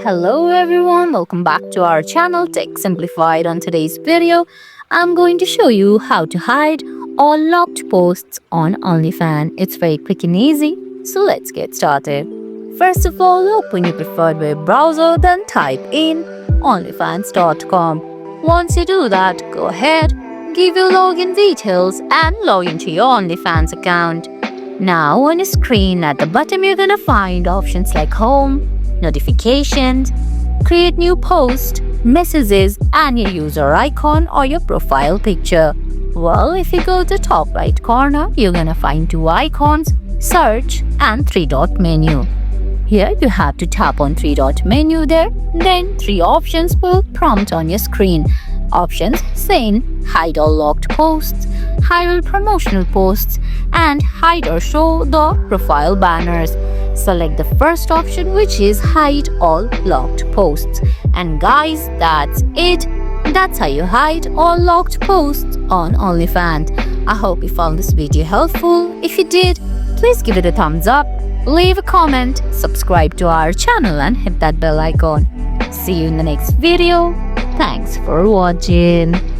Hello everyone, welcome back to our channel Tech Simplified. On today's video, I'm going to show you how to hide all locked posts on OnlyFans. It's very quick and easy, so let's get started. First of all, open your preferred web browser, then type in onlyfans.com. Once you do that, go ahead, give your login details and log into your OnlyFans account. Now on your screen at the bottom, you're gonna find options like home, notifications, create new post, messages, and your user icon or your profile picture. Well, if you go to the top right corner, you're gonna find two icons, search and three-dot menu. Here you have to tap on three-dot menu there, then three options will prompt on your screen. Options saying hide all locked posts, hide all promotional posts, and hide or show the profile banners. Select the first option, which is hide all locked posts. And guys, that's it. That's how you hide all locked posts on OnlyFans. I hope you found this video helpful. If you did, please give it a thumbs up, leave a comment, subscribe to our channel and hit that bell icon. See you in the next video. Thanks for watching.